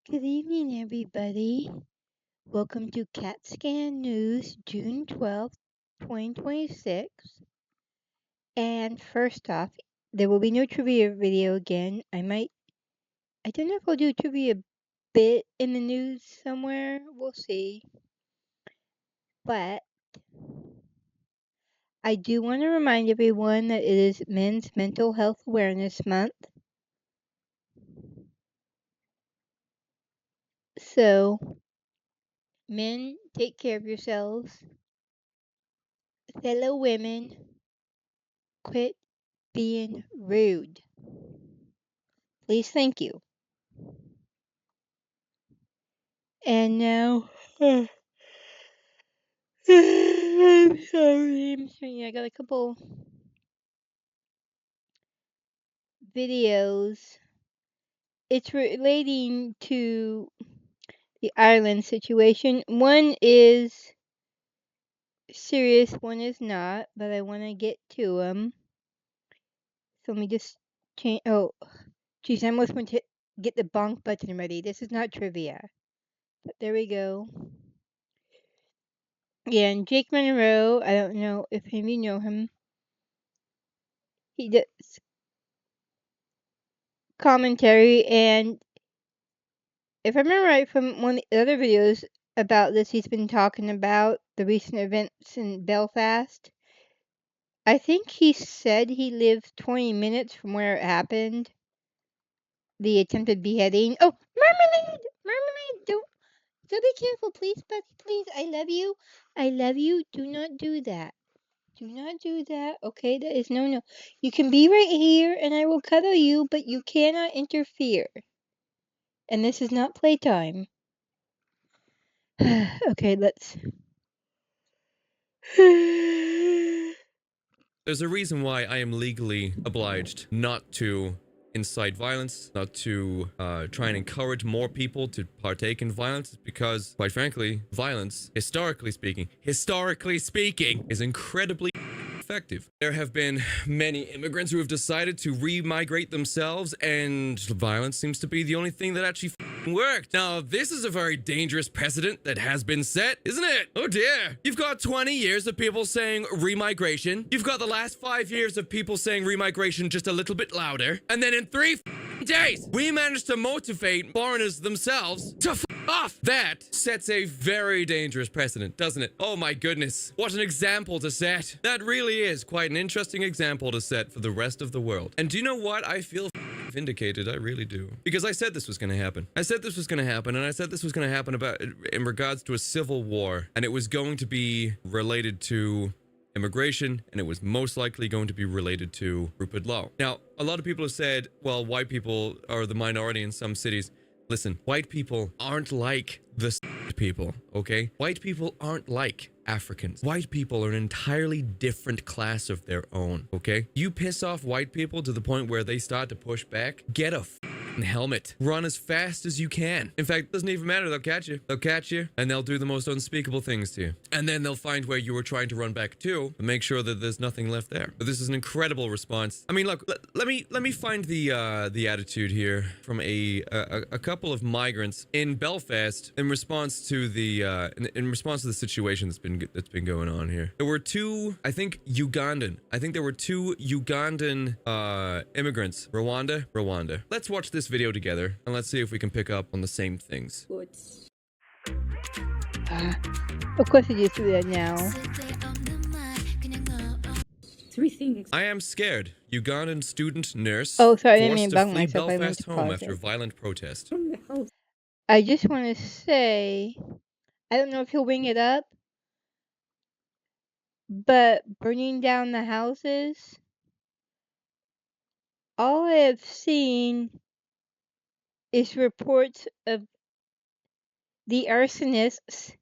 Good evening, everybody. Welcome to CatSCAN News, June 12th, 2026. And first off, there will be no trivia video again. I don't know if I'll do a trivia bit in the news somewhere. We'll see. But I do want to remind everyone that it is Men's Mental Health Awareness Month. So, men, take care of yourselves. Fellow women, quit being rude. Please, thank you. And now, I'm sorry, I got a couple videos. It's relating to the Ireland situation. One is serious, one is not, but I want to get to them. So let me just change. Oh, geez, I almost went to get the bonk button ready. This is not trivia. But there we go. Yeah, and Jake Monroe, I don't know if any of you know him. He does commentary, and if I remember right from one of the other videos about this, he's been talking about the recent events in Belfast. I think he said he lives 20 minutes from where it happened, the attempted beheading. Oh, Marmalade! Marmalade, don't be careful, please, buddy, please. I love you. I love you. Do not do that. Do not do that. Okay, that is no. You can be right here and I will cuddle you, but you cannot interfere. And this is not playtime. Okay, let's. There's a reason why I am legally obliged not to incite violence, not to try and encourage more people to partake in violence, because, quite frankly, violence, historically speaking, is incredibly effective. There have been many immigrants who have decided to re-migrate themselves, and violence seems to be the only thing that actually worked. Now, this is a very dangerous precedent that has been set, isn't it? Oh dear. You've got 20 years of people saying re-migration. You've got the last 5 years of people saying re-migration just a little bit louder. And then in 3 days, we managed to motivate foreigners themselves to off. That sets a very dangerous precedent, doesn't it? Oh my goodness. What an example to set. That really is quite an interesting example to set for the rest of the world. And do you know what? I feel vindicated. I really do. Because I said this was going to happen. I said this was going to happen, and I said this was going to happen about in regards to a civil war, and it was going to be related to immigration, and it was most likely going to be related to Rupert Law. Now, a lot of people have said, well, white people are the minority in some cities. Listen, white people aren't like the people, okay? White people aren't like Africans. White people are an entirely different class of their own, okay? You piss off white people to the point where they start to push back, get a helmet. Run as fast as you can. In fact, it doesn't even matter. They'll catch you. They'll catch you, and they'll do the most unspeakable things to you. And then they'll find where you were trying to run back to, and make sure that there's nothing left there. But this is an incredible response. I mean, look, let me find the attitude here from a couple of migrants in Belfast in response to the in response to the situation that's been going on here. There were two, I think, Ugandan. There were two Ugandan immigrants. Rwanda. Let's watch this video together and let's see if we can pick up on the same things. Of course, you just do that now. 3 things. I am scared. Ugandan student nurse Oh, sorry, I didn't mean forced to to bug flee myself. I meant Belfast to home pause after it. violent protest. From the house. I just want to say, I don't know if he'll bring it up, but burning down the houses, all I have seen is reports of the arsonists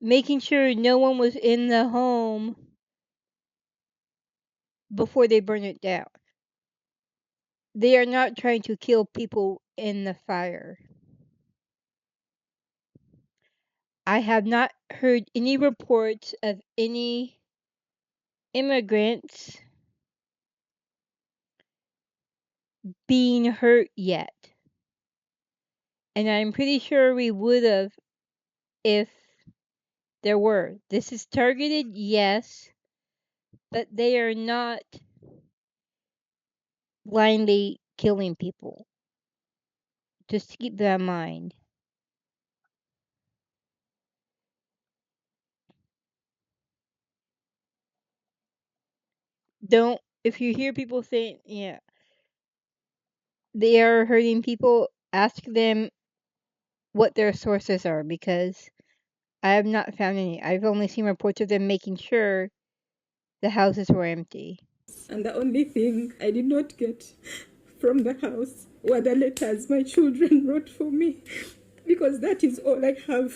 making sure no one was in the home before they burn it down. They are not trying to kill people in the fire. I have not heard any reports of any immigrants being hurt yet. And I'm pretty sure we would have if there were. This is targeted, yes, but they are not blindly killing people. Just keep that in mind. Don't, if you hear people saying, yeah, they are hurting people, ask them what their sources are, because I have not found any. I've only seen reports of them making sure the houses were empty. And the only thing I did not get from the house were the letters my children wrote for me, because that is all I have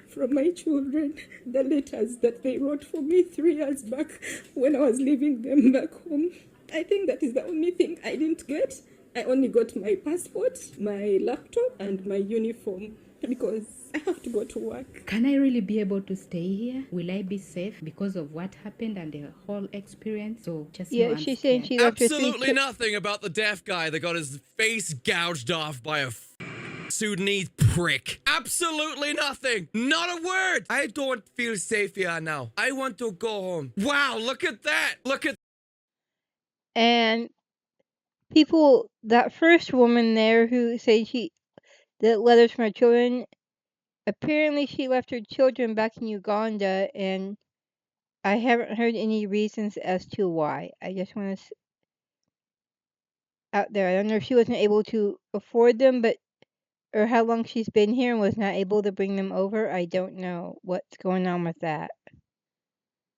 from my children, the letters that they wrote for me 3 years back when I was leaving them back home. I think that is the only thing I didn't get. I only got my passport, my laptop, and my uniform, because I have to go to work. Can I really be able to stay here? Will I be safe because of what happened and the whole experience? So just Yeah, know I'm she's saying scared. she left her three Absolutely nothing about the deaf guy that got his face gouged off by a Sudanese prick. Absolutely nothing. Not a word. I don't feel safe here now. I want to go home. Wow, look at that. Look at And people, that first woman there who said the letters from her children, apparently she left her children back in Uganda, and I haven't heard any reasons as to why. I just want to out there. I don't know if she wasn't able to afford them, but or how long she's been here and was not able to bring them over. I don't know what's going on with that.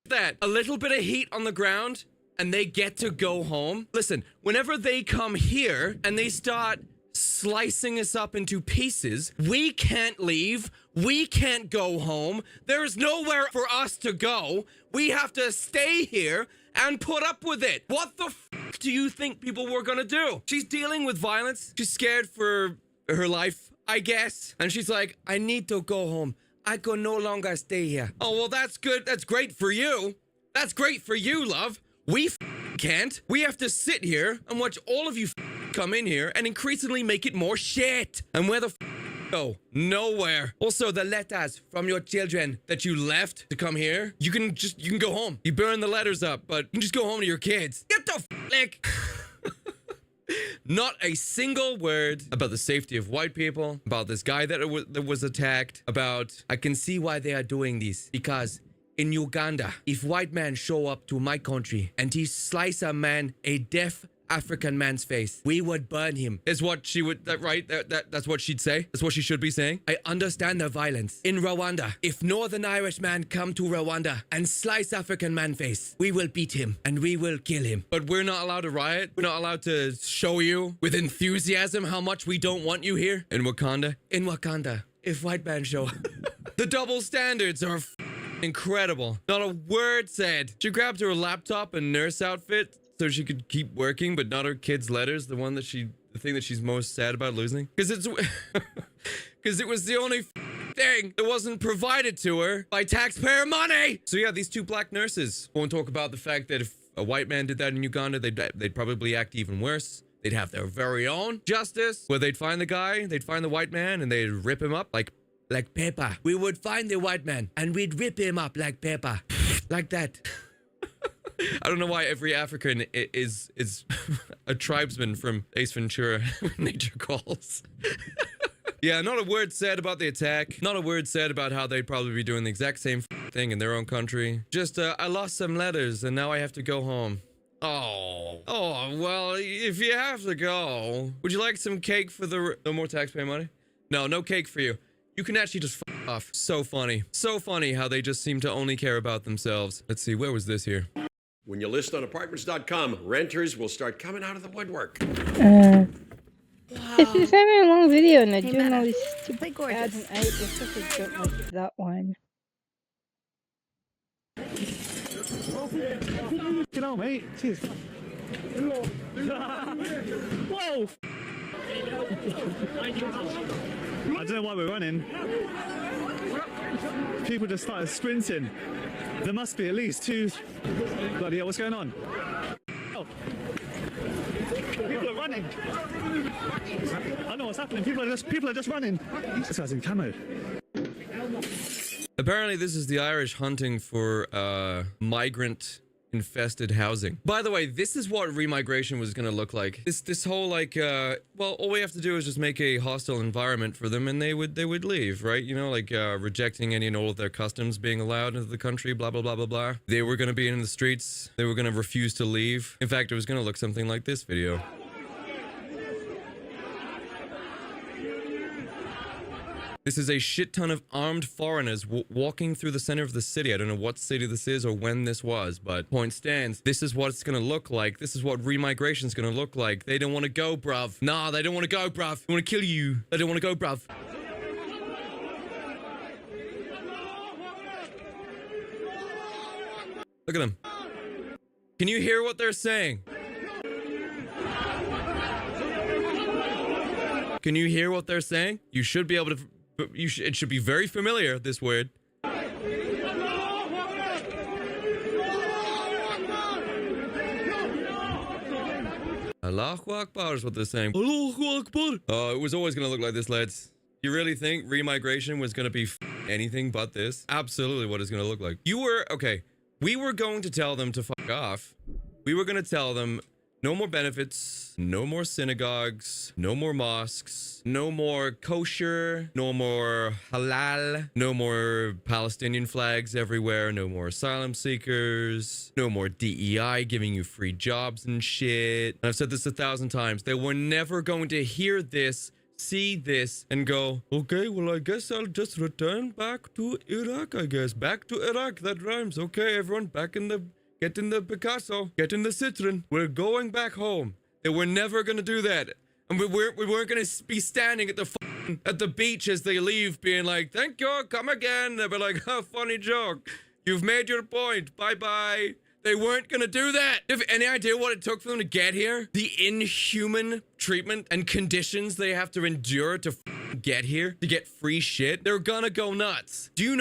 that. A little bit of heat on the ground and they get to go home. Listen, whenever they come here and they start slicing us up into pieces, we can't leave. We can't go home. There's nowhere for us to go. We have to stay here and put up with it. What the f do you think people were gonna do? She's dealing with violence. She's scared for her life, I guess. And she's like, I need to go home. I can no longer stay here. Oh, well, that's good. That's great for you. That's great for you, love. We can't. We have to sit here and watch all of you come in here and increasingly make it more shit. And where the go? Nowhere. Also, the letters from your children that you left to come here, you can go home. You burn the letters up, but you can just go home to your kids. Get the like. Not a single word about the safety of white people, about this guy that was attacked, about I can see why they are doing this, because in Uganda, if white men show up to my country and he slice a deaf African man's face, we would burn him. Is what she would, right? That's what she'd say. That's what she should be saying. I understand the violence. In Rwanda, if Northern Irish man come to Rwanda and slice African man face, we will beat him and we will kill him. But we're not allowed to riot. We're not allowed to show you with enthusiasm how much we don't want you here. In Wakanda? In Wakanda, if white men show up. The double standards are incredible. Not a word said. She grabbed her laptop and nurse outfit so she could keep working, but not her kids' letters, the thing that she's most sad about losing. Because it was the only thing that wasn't provided to her by taxpayer money. So yeah, these two black nurses won't talk about the fact that if a white man did that in Uganda, they'd probably act even worse. They'd have their very own justice, where they'd find the guy, they'd find the white man, and they'd rip him up like pepper. We would find the white man, and we'd rip him up like pepper. Like that. I don't know why every African is a tribesman from Ace Ventura, Nature Calls. Yeah, not a word said about the attack. Not a word said about how they'd probably be doing the exact same thing in their own country. Just, I lost some letters and now I have to go home. Oh, well, if you have to go, would you like some cake for no more taxpayer money? No cake for you. You can actually just f off. So funny. So funny how they just seem to only care about themselves. Let's see, where was this here? When you list on apartments.com, renters will start coming out of the woodwork. It's just having a long video and they're Hey, doing Meta, all these play stupid gorgeous. ads, and I especially don't like that one. Get on, mate. Cheers. Whoa! I don't know why we're running. People just started sprinting. There must be at least two. Bloody hell, what's going on? Oh. People are running. I know what's happening. People are just running. This guy's in camo. Apparently, this is the Irish hunting for migrant infested housing. By the way, this is what remigration was gonna look like. This whole like well, all we have to do is just make a hostile environment for them and they would leave, right? You know, like rejecting any and all of their customs being allowed into the country, blah blah blah blah blah. They were gonna be in the streets, they were gonna refuse to leave. In fact, it was gonna look something like this video. This is a shit ton of armed foreigners walking through the center of the city. I don't know what city this is or when this was, but point stands. This is what it's gonna look like. This is what remigration's gonna look like. They don't want to go, bruv. Nah, they don't want to go, bruv. They want to kill you. They don't want to go, bruv. Look at them. Can you hear what they're saying? Can you hear what they're saying? You should be able to... it should be very familiar, this word. Allahu Akbar is what they're saying. Allahu Akbar. It was always going to look like this, lads. You really think remigration was going to be anything but this? Absolutely what it's going to look like. Okay, we were going to tell them to fuck off. We were going to tell them no more benefits, no more synagogues, no more mosques, no more kosher, no more halal, no more Palestinian flags everywhere, no more asylum seekers, no more DEI giving you free jobs and shit. And I've said this 1,000 times. They were never going to hear this, see this, and go, okay, well, I guess I'll just return back to Iraq, I guess. Back to Iraq, that rhymes. Okay, everyone, back in the... Get in the Picasso. Get in the Citroen. We're going back home. They were never going to do that. And we weren't going to be standing at the beach as they leave being like, thank you, come again. They'll be like, oh, funny joke. You've made your point. Bye-bye. They weren't going to do that. Do you have any idea what it took for them to get here? The inhuman treatment and conditions they have to endure to get here, to get free shit. They're gonna go nuts. Do you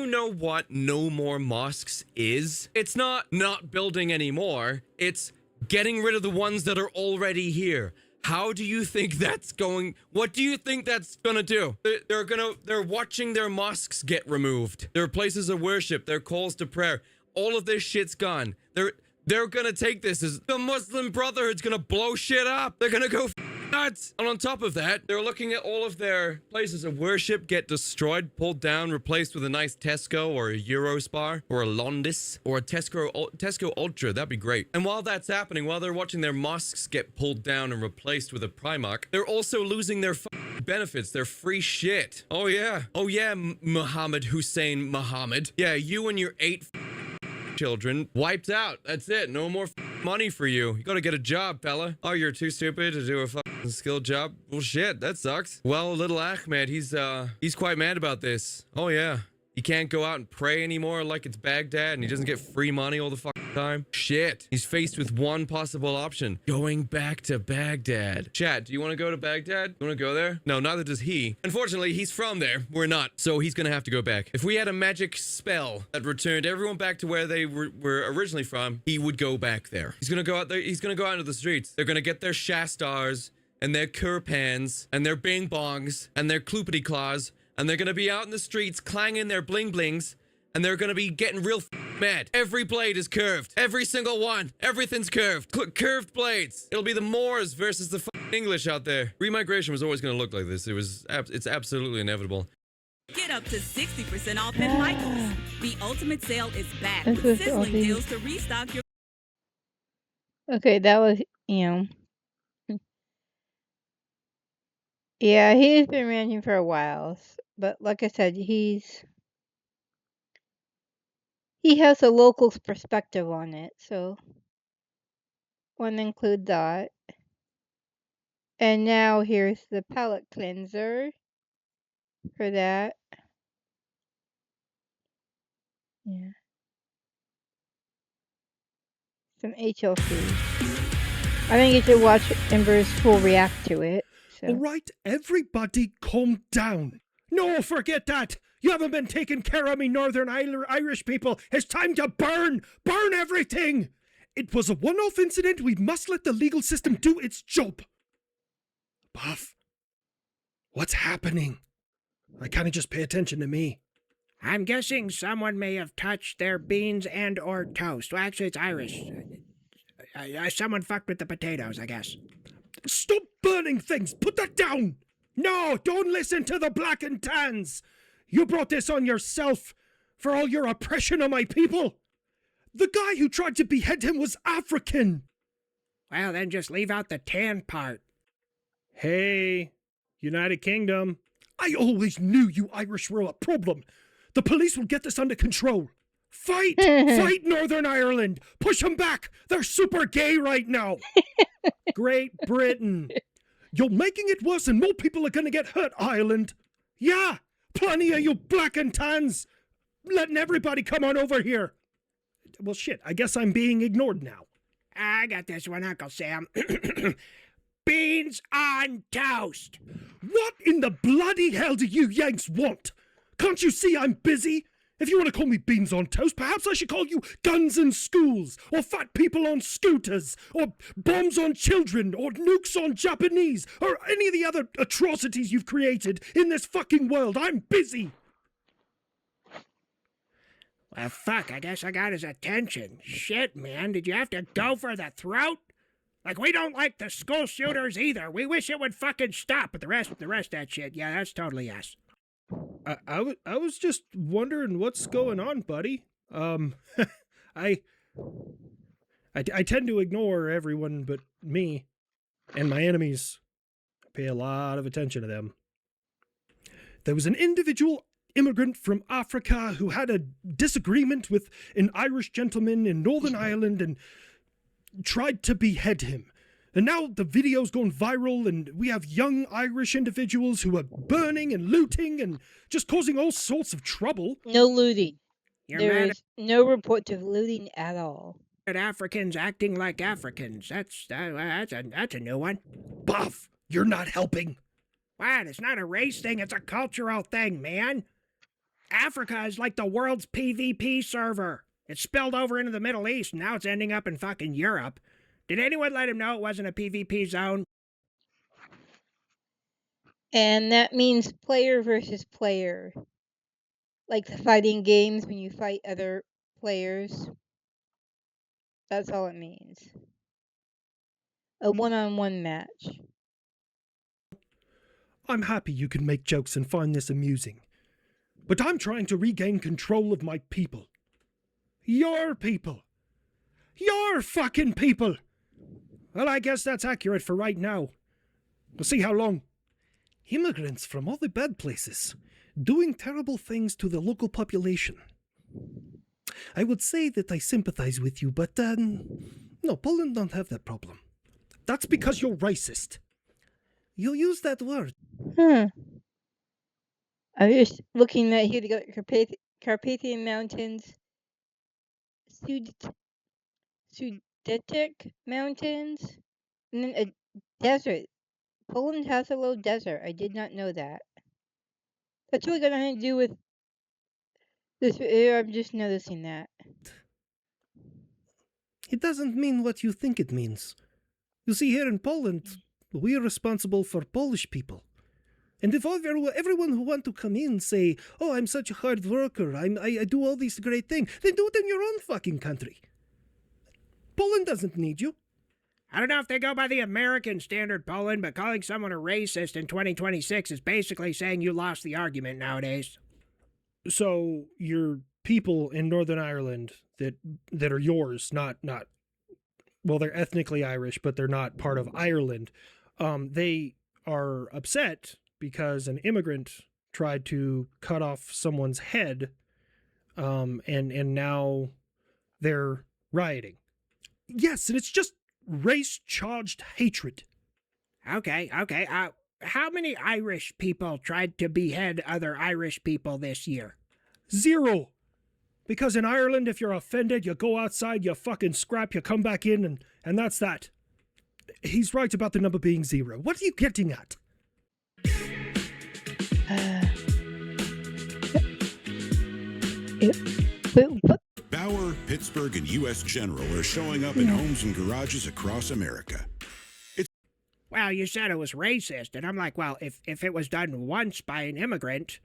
know what no more mosques is? It's not building anymore. It's getting rid of the ones that are already here. How do you think that's going? What do you think that's gonna do? They're watching their mosques get removed. Their places of worship, their calls to prayer. All of this shit's gone. They're gonna take this as the Muslim Brotherhood's gonna blow shit up. They're gonna go nuts. And on top of that, they're looking at all of their places of worship get destroyed, pulled down, replaced with a nice Tesco or a Eurospar or a Londis or a Tesco Ultra. That'd be great. And while that's happening, while they're watching their mosques get pulled down and replaced with a Primark, they're also losing their benefits, their free shit. Oh yeah, Muhammad Hussein Muhammad. Yeah, you and your 8 children wiped out. That's it. No more money for you. You gotta get a job, fella. Oh, you're too stupid to do a skilled job? Well, shit, that sucks. Well, little Ahmed, he's quite mad about this. Oh yeah. He can't go out and pray anymore like it's Baghdad, and he doesn't get free money all the fucking time. Shit. He's faced with one possible option. Going back to Baghdad. Chat, do you want to go to Baghdad? You want to go there? No, neither does he. Unfortunately, he's from there. We're not. So he's going to have to go back. If we had a magic spell that returned everyone back to where they were originally from, he would go back there. He's going to go out there. He's going to go out into the streets. They're going to get their Shastars and their Kurpans and their Bing Bongs and their Kloopity Claws. And they're going to be out in the streets clanging their bling blings. And they're going to be getting real mad. Every blade is curved. Every single one. Everything's curved. Curved blades. It'll be the Moors versus the English out there. Remigration was always going to look like this. It's absolutely inevitable. Get up to 60% off at Michael's. The ultimate sale is back This with was sizzling awesome. deals to restock your... Okay, that was, yeah, he's been ranting for a while, but like I said, he has a local perspective on it, so want to include that. And now here's the palette cleanser for that. Yeah. Some HLC. I think you should watch Ember's full react to it. So. All right, everybody calm down. No, forget that. You haven't been taking care of me Northern Irish people. It's time to burn. Burn everything. It was a one-off incident. We must let the legal system do its job. Buff, what's happening? I can't just pay attention to me. I'm guessing someone may have touched their beans and or toast. Well, actually, it's Irish. Someone fucked with the potatoes, I guess. Stop burning things! Put that down! No, don't listen to the black and tans! You brought this on yourself for all your oppression of my people! The guy who tried to behead him was African! Well, then just leave out the tan part. Hey, United Kingdom. I always knew you Irish were a problem. The police will get this under control. Fight! Fight Northern Ireland! Push them back! They're super gay right now! Great Britain. You're making it worse and more people are gonna get hurt, Ireland. Yeah, plenty of you black and tans. Letting everybody come on over here. Well, shit, I guess I'm being ignored now. I got this one, Uncle Sam. Beans on toast! What in the bloody hell do you Yanks want? Can't you see I'm busy? If you want to call me beans on toast, perhaps I should call you guns in schools, or fat people on scooters, or bombs on children, or nukes on Japanese, or any of the other atrocities you've created in this fucking world. I'm busy. Well, fuck, I guess I got his attention. Shit, man, did you have to go for the throat? Like, we don't like the school shooters either. We wish it would fucking stop, but the rest of that shit, yeah, that's totally yes. I was just wondering what's going on, buddy. I tend to ignore everyone but me and my enemies. I pay a lot of attention to them. There was an individual immigrant from Africa who had a disagreement with an Irish gentleman in Northern Ireland and tried to behead him. And now the video's gone viral and we have young Irish individuals who are burning and looting and just causing all sorts of trouble. No looting. You're There mad is no report of looting at all. at Africans acting like Africans. That's a new one. Buff, you're not helping. What? It's not a race thing, it's a cultural thing, man. Africa is like the world's PvP server. It spilled over into the Middle East, and now it's ending up in fucking Europe. Did anyone let him know it wasn't a PvP zone? And that means player versus player. Like the fighting games when you fight other players. That's all it means. A one-on-one match. I'm happy you can make jokes and find this amusing. But I'm trying to regain control of my people. Your people. Your fucking people. Well, I guess that's accurate for right now. We'll see how long. Immigrants from all the bad places, doing terrible things to the local population. I would say that I sympathize with you, but, no, Poland don't have that problem. That's because you're racist. You use that word. I'm just looking at here, the Carpathian Mountains, Sudetic Mountains, and then a desert. Poland has a little desert. I did not know that. That's really got nothing to do with this video. I'm just noticing that. It doesn't mean what you think it means. You see, here in Poland, we're responsible for Polish people. And if everyone who want to come in say, oh, I'm such a hard worker, I do all these great things, then do it in your own fucking country. Poland doesn't need you. I don't know if they go by the American standard, Poland, but calling someone a racist in 2026 is basically saying you lost the argument nowadays. So your people in Northern Ireland that are yours, not well, they're ethnically Irish, but they're not part of Ireland. They are upset because an immigrant tried to cut off someone's head, and now they're rioting. Yes, and it's just race-charged hatred. Okay. How many Irish people tried to behead other Irish people this year? 0. Because in Ireland, if you're offended, you go outside, you fucking scrap, you come back in, and that's that. He's right about the number being 0. What are you getting at? What? Bauer Pittsburgh and U.S. General are showing up in homes and garages across America. Well, you said it was racist, and I'm like, well, if it was done once by an immigrant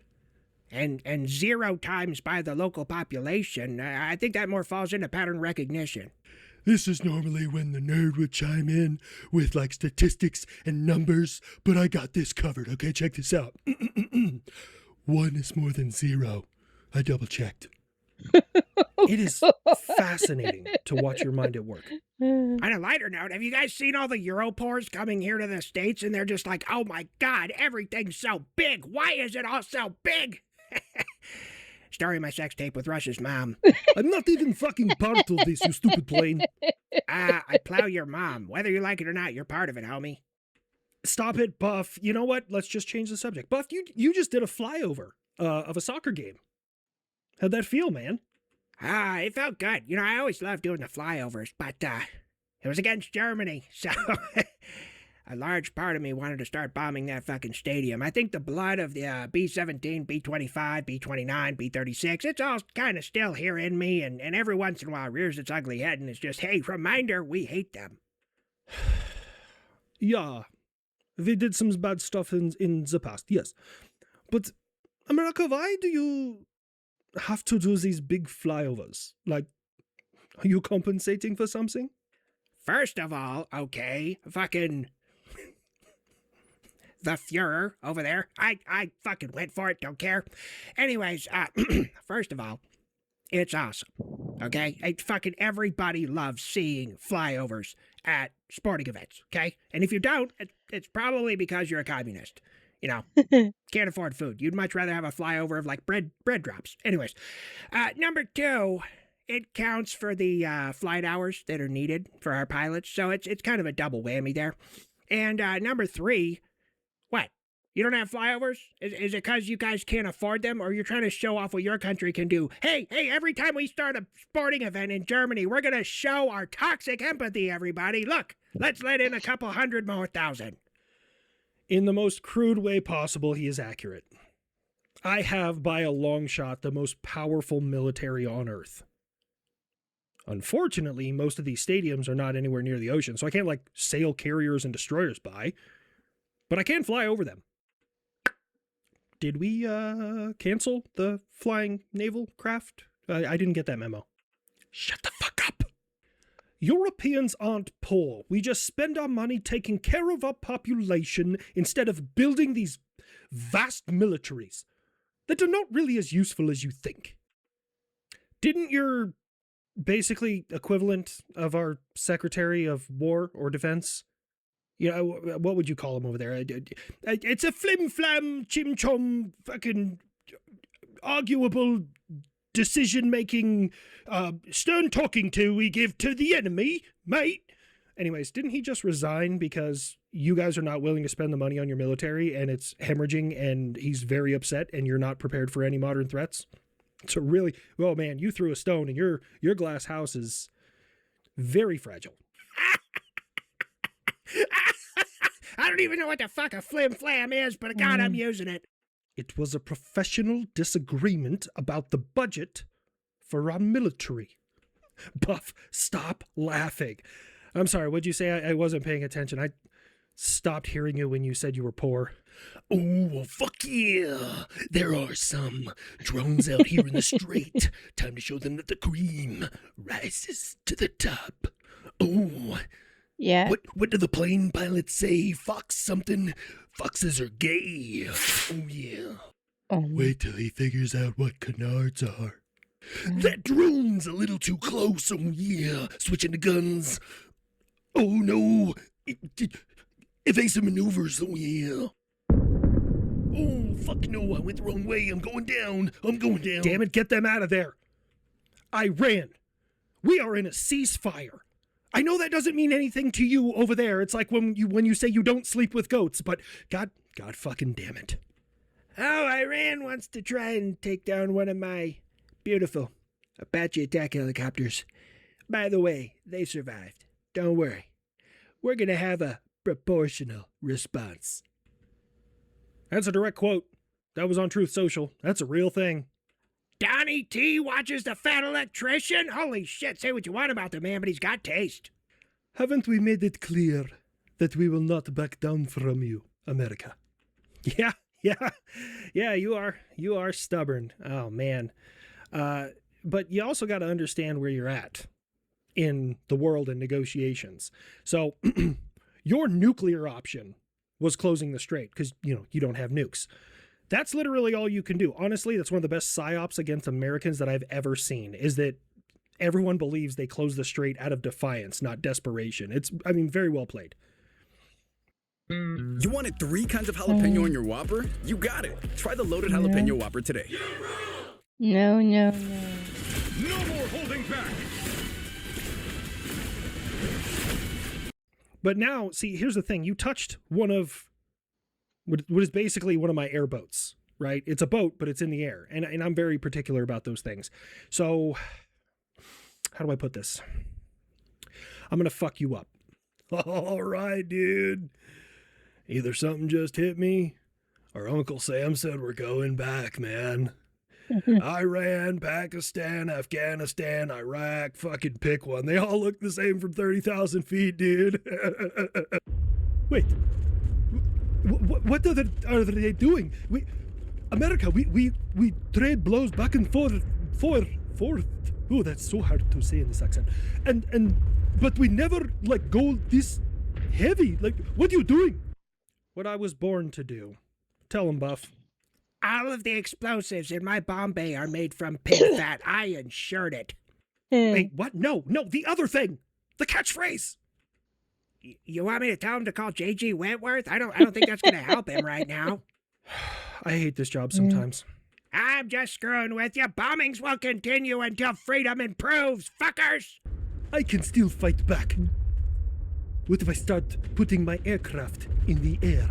and 0 times by the local population, I think that more falls into pattern recognition. This is normally when the nerd would chime in with like statistics and numbers, but I got this covered. Okay, check this out. 1 is more than 0. I double checked. It is fascinating to watch your mind at work. On a lighter note, have you guys seen all the Europores coming here to the States, and they're just like, oh my God, everything's so big. Why is it all so big? Story of my sex tape with Rush's mom. I'm not even fucking part of this, you stupid plane. I plow your mom. Whether you like it or not, you're part of it, homie. Stop it, Buff. You know what? Let's just change the subject. Buff, you just did a flyover of a soccer game. How'd that feel, man? It felt good. You know, I always loved doing the flyovers, but it was against Germany, so a large part of me wanted to start bombing that fucking stadium. I think the blood of the B-17, B-25, B-29, B-36, it's all kind of still here in me, and every once in a while rears its ugly head and it's just, hey, reminder, we hate them. Yeah, they did some bad stuff in the past, yes. But, America, why do you have to do these big flyovers? Like, are you compensating for something? First of all, okay, fucking the Fuhrer over there, I fucking went for it, don't care. Anyways, first of all, it's awesome, okay? Fucking everybody loves seeing flyovers at sporting events, okay? And if you don't, it's probably because you're a communist. You know, can't afford food. You'd much rather have a flyover of like bread drops. Anyways, number 2, it counts for the flight hours that are needed for our pilots. So it's kind of a double whammy there. And number 3, what? You don't have flyovers? Is it because you guys can't afford them, or you're trying to show off what your country can do? Hey, every time we start a sporting event in Germany, we're going to show our toxic empathy, everybody. Look, let's let in a couple 100 more thousand. In the most crude way possible, he is accurate. I have, by a long shot, the most powerful military on Earth. Unfortunately, most of these stadiums are not anywhere near the ocean, so I can't, like, sail carriers and destroyers by. But I can fly over them. Did we, cancel the flying naval craft? I didn't get that memo. Shut the fuck up! Europeans aren't poor. We just spend our money taking care of our population instead of building these vast militaries that are not really as useful as you think. Didn't your basically equivalent of our Secretary of War or Defense, you know, what would you call him over there? It's a flim-flam, chim-chom, fucking arguable decision-making, stern talking to we give to the enemy, mate. Anyways, didn't he just resign because you guys are not willing to spend the money on your military and it's hemorrhaging and he's very upset and you're not prepared for any modern threats? So really, oh man, you threw a stone and your glass house is very fragile. I don't even know what the fuck a flim-flam is, but God, I'm using it. It was a professional disagreement about the budget for our military. Buff, stop laughing. I'm sorry, what'd you say? I wasn't paying attention. I stopped hearing you when you said you were poor. Oh, well, fuck yeah. There are some drones out here in the street. Time to show them that the cream rises to the top. Oh. Yeah. What do the plane pilots say? Fox something? Foxes are gay. Oh, yeah. Wait till he figures out what canards are. That drone's a little too close. Oh, yeah. Switching to guns. Oh, no. Evasive maneuvers. Oh, yeah. Oh, fuck no. I went the wrong way. I'm going down. Damn it, get them out of there. Iran. We are in a ceasefire. I know that doesn't mean anything to you over there. It's like when you say you don't sleep with goats, but God fucking damn it. Oh, Iran wants to try and take down one of my beautiful Apache attack helicopters. By the way, they survived. Don't worry. We're going to have a proportional response. That's a direct quote. That was on Truth Social. That's a real thing. Donnie T watches the fat electrician? Holy shit, say what you want about the man, but he's got taste. Haven't we made it clear that we will not back down from you, America? Yeah, you are stubborn. Oh, man. But you also got to understand where you're at in the world and negotiations. So your nuclear option was closing the strait because, you don't have nukes. That's literally all you can do. Honestly, that's one of the best psyops against Americans that I've ever seen, is that everyone believes they close the strait out of defiance, not desperation. It's, very well played. You wanted 3 kinds of jalapeno on your Whopper? You got it. Try the loaded jalapeno Whopper today. No. No more holding back. But now, see, here's the thing. You touched one of what is basically one of my airboats, right? It's a boat, but it's in the air. And I'm very particular about those things. So, how do I put this? I'm going to fuck you up. All right, dude. Either something just hit me, or Uncle Sam said we're going back, man. Iran, Pakistan, Afghanistan, Iraq, fucking pick one. They all look the same from 30,000 feet, dude. Wait. What are they doing? America, we trade blows back and forth. Oh, that's so hard to say in this accent. But we never, go this heavy. What are you doing? What I was born to do. Tell him, Buff. All of the explosives in my bomb bay are made from pig fat. I insured it. Wait, what? No, the other thing. The catchphrase. You want me to tell him to call J.G. Wentworth? I don't think that's going to help him right now. I hate this job sometimes. I'm just screwing with you. Bombings will continue until freedom improves, fuckers! I can still fight back. What if I start putting my aircraft in the air?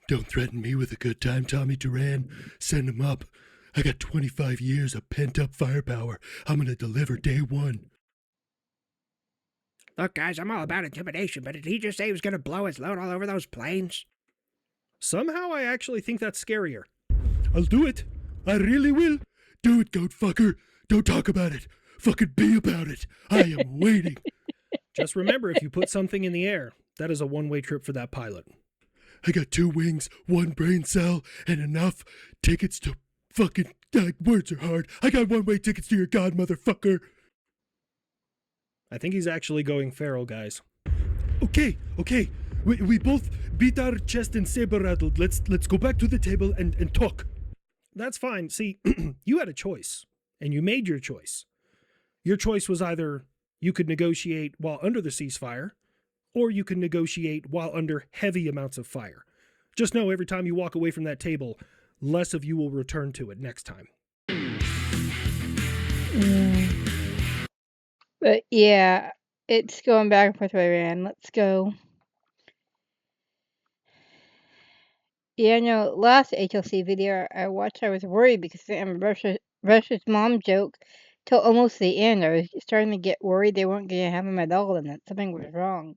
Don't threaten me with a good time, Tommy Duran. Send him up. I got 25 years of pent-up firepower. I'm gonna deliver day one. Look, guys, I'm all about intimidation, but did he just say he was going to blow his load all over those planes? Somehow I actually think that's scarier. I'll do it. I really will. Do it, goat fucker. Don't talk about it. Fucking be about it. I am waiting. Just remember, if you put something in the air, that is a one-way trip for that pilot. I got 2 wings, 1 brain cell, and enough tickets to fucking... words are hard. I got 1-way tickets to your god, motherfucker. I think he's actually going feral, guys. Okay. We both beat our chest and saber-rattled. Let's go back to the table and talk. That's fine. See, you had a choice, and you made your choice. Your choice was either you could negotiate while under the ceasefire, or you can negotiate while under heavy amounts of fire. Just know every time you walk away from that table, less of you will return to it next time. Yeah. But yeah, it's going back and forth with Iran. Let's go. Yeah, no, last HLC video I watched, I was worried because Russia's mom joke till almost the end. I was starting to get worried they weren't going to have him at all and that something was wrong.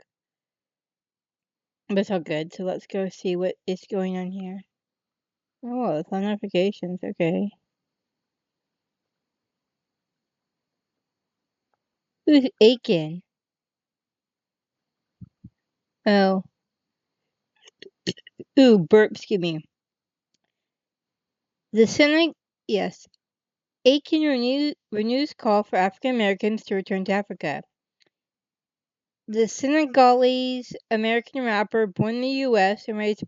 But it's all good, so let's go see what is going on here. Oh, it's on notifications, okay. Who's Aiken? Oh. Ooh, burp, excuse me. The Senate, yes. Aiken renews call for African Americans to return to Africa. The Senegalese American rapper born in the U.S. and raised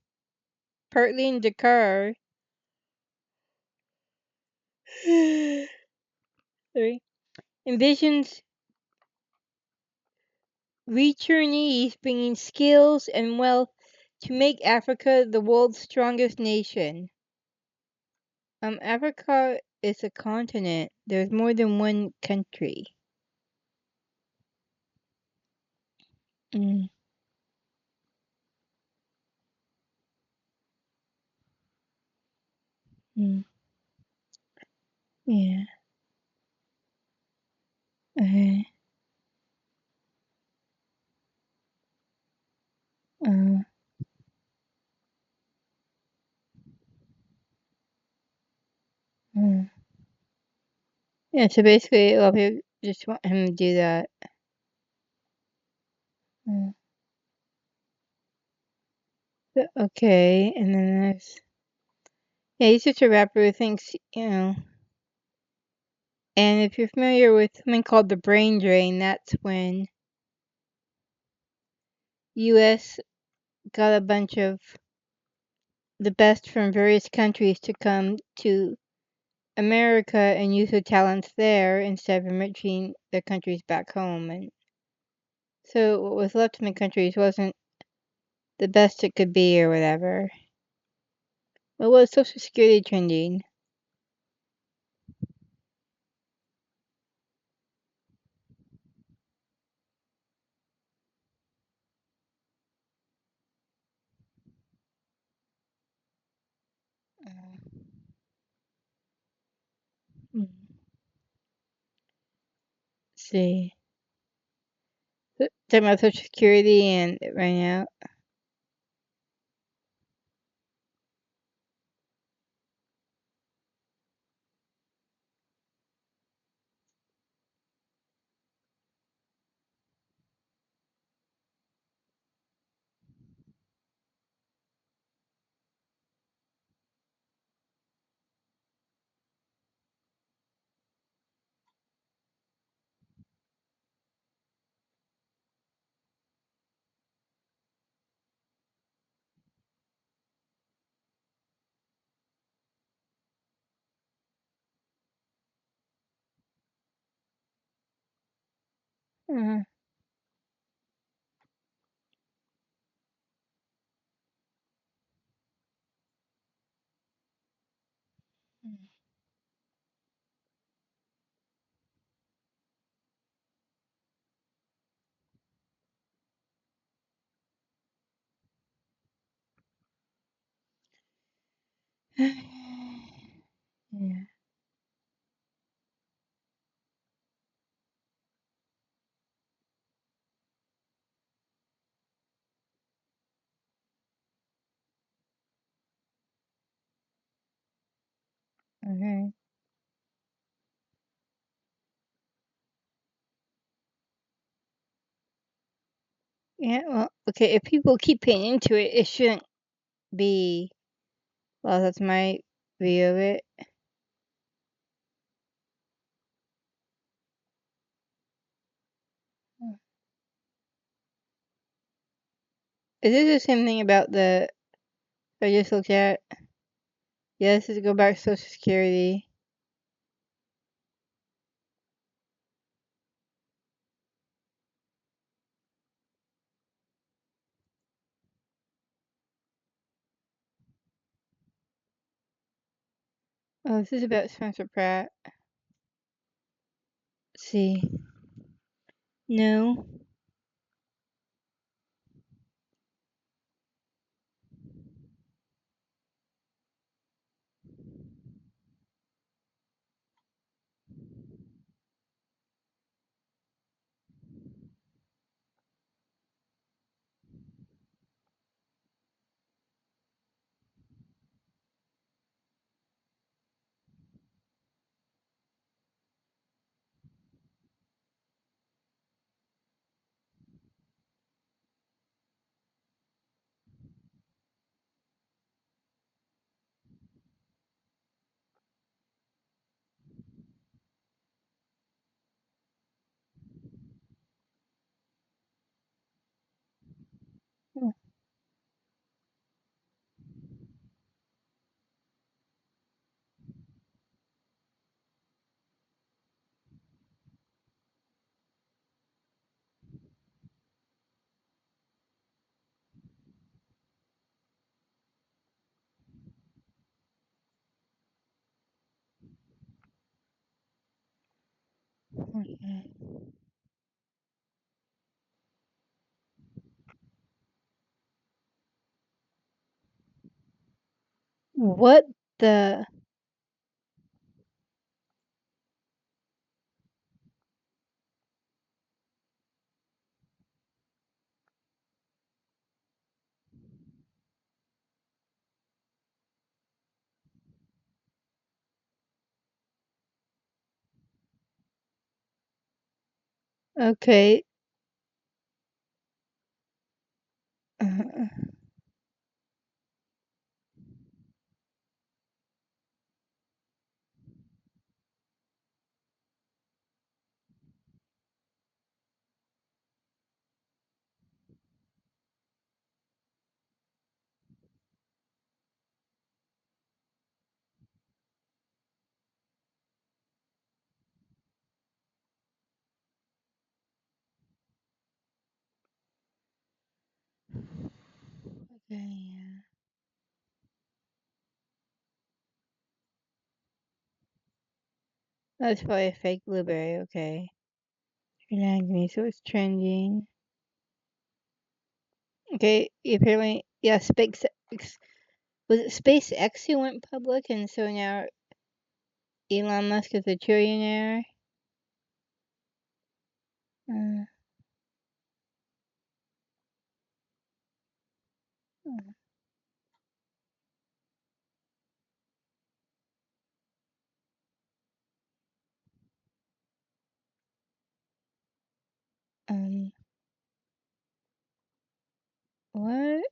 partly in Dakar envisions returnees bringing skills and wealth to make Africa the world's strongest nation. Africa is a continent. There's more than one country. Mm. Mm. Yeah. Okay. Uh. Yeah, so basically, a lot of people just want him to do that. Mm. Okay, and then there's... Yeah, he's just a rapper who thinks, you know... And if you're familiar with something called the brain drain, that's when U.S. got a bunch of the best from various countries to come to America and use their talents there instead of enriching their countries back home. And so what was left in the countries wasn't the best it could be or whatever. What was Social Security trending? Let's see. Talking about Social Security and it ran out. Uh, yeah. Okay. Yeah, well, okay, if people keep paying into it, it shouldn't be... Well, that's my view of it. Is this the same thing about the... I just looked at? Yeah, this is go back to Social Security. Oh, this is about Spencer Pratt. Let's see. No. Okay. What the... Okay. Uh, okay, yeah. That's probably a fake blueberry, okay. Remind me, so it's trending. Okay, apparently, yeah, SpaceX, was it SpaceX who went public, and so now Elon Musk is a trillionaire? Uh, uh, um, what?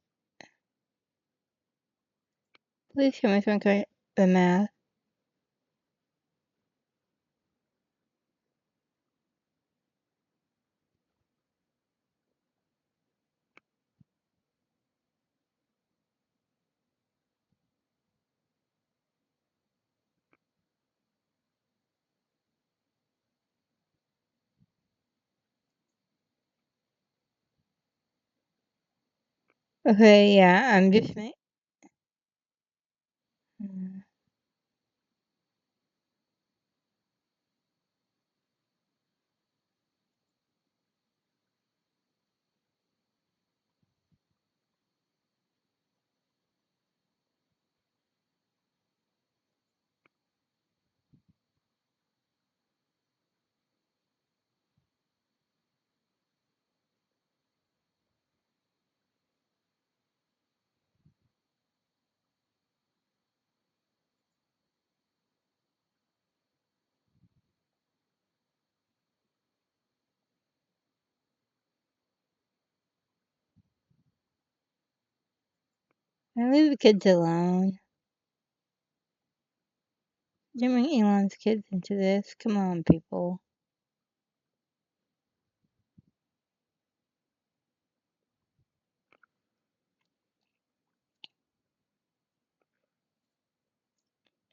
Please show me some kind of math. Okay, yeah, I'm just uh, leave the kids alone. Don't bring Elon's kids into this. Come on, people.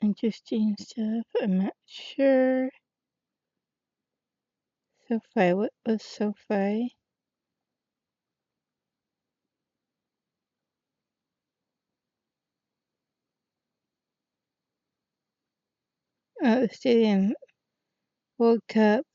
Interesting stuff. I'm not sure. SoFi. What was SoFi? Oh, the Stadium World Cup.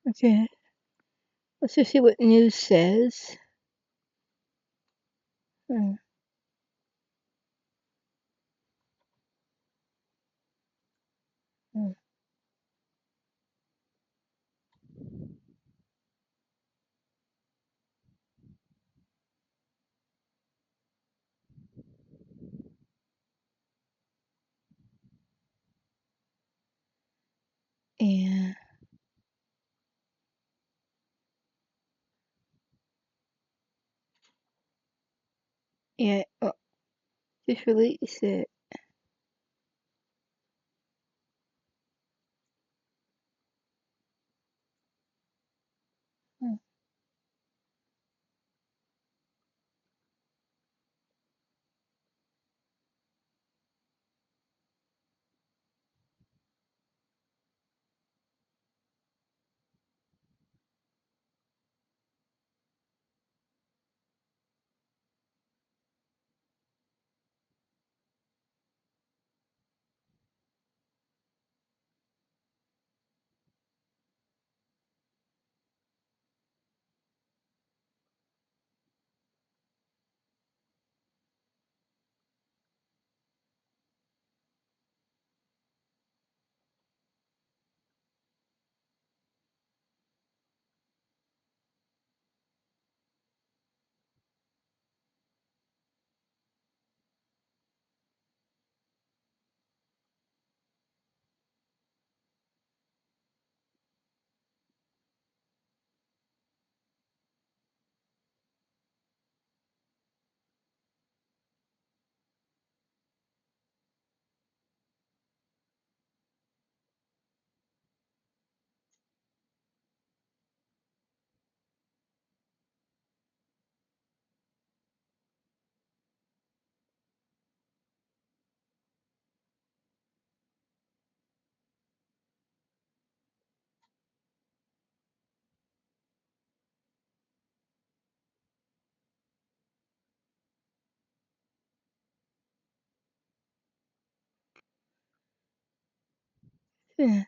Okay. Let's just see what news says. Hmm. Hmm. Yeah. Yeah. Oh, just release it. Hmm. Mm.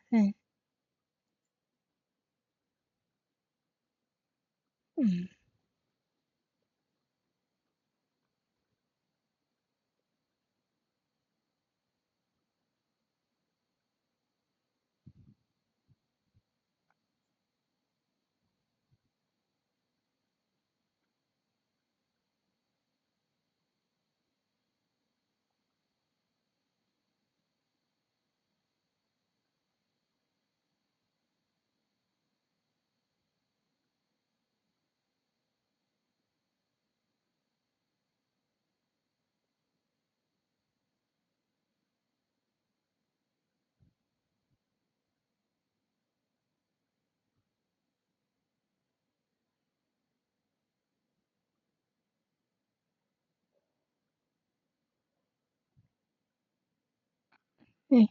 Okay.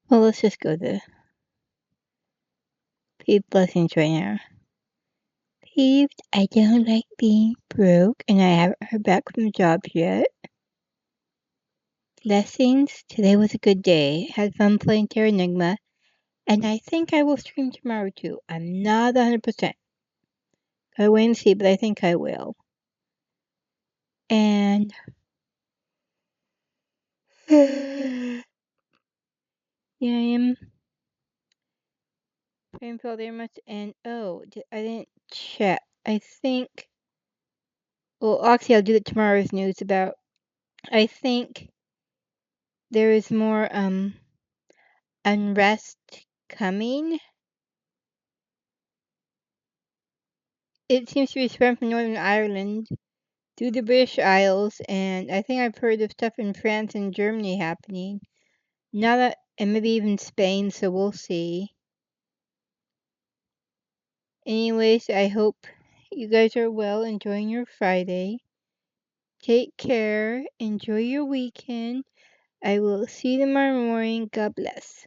Well, let's just go to peeved blessings right now. Peeved, I don't like being broke, and I haven't heard back from the job yet. Blessings, today was a good day. Had fun playing Terra Enigma, and I think I will stream tomorrow too. I'm not 100%. I wait and see, but I think I will. And yeah, I am praying for all the much. And I didn't check. I think. Well, actually, I'll do it tomorrow's news about. I think there is more unrest coming. It seems to be spreading from Northern Ireland through the British Isles, and I think I've heard of stuff in France and Germany happening. Now that, and maybe even Spain, so we'll see. Anyways, I hope you guys are well, enjoying your Friday. Take care, enjoy your weekend. I will see you tomorrow morning. God bless.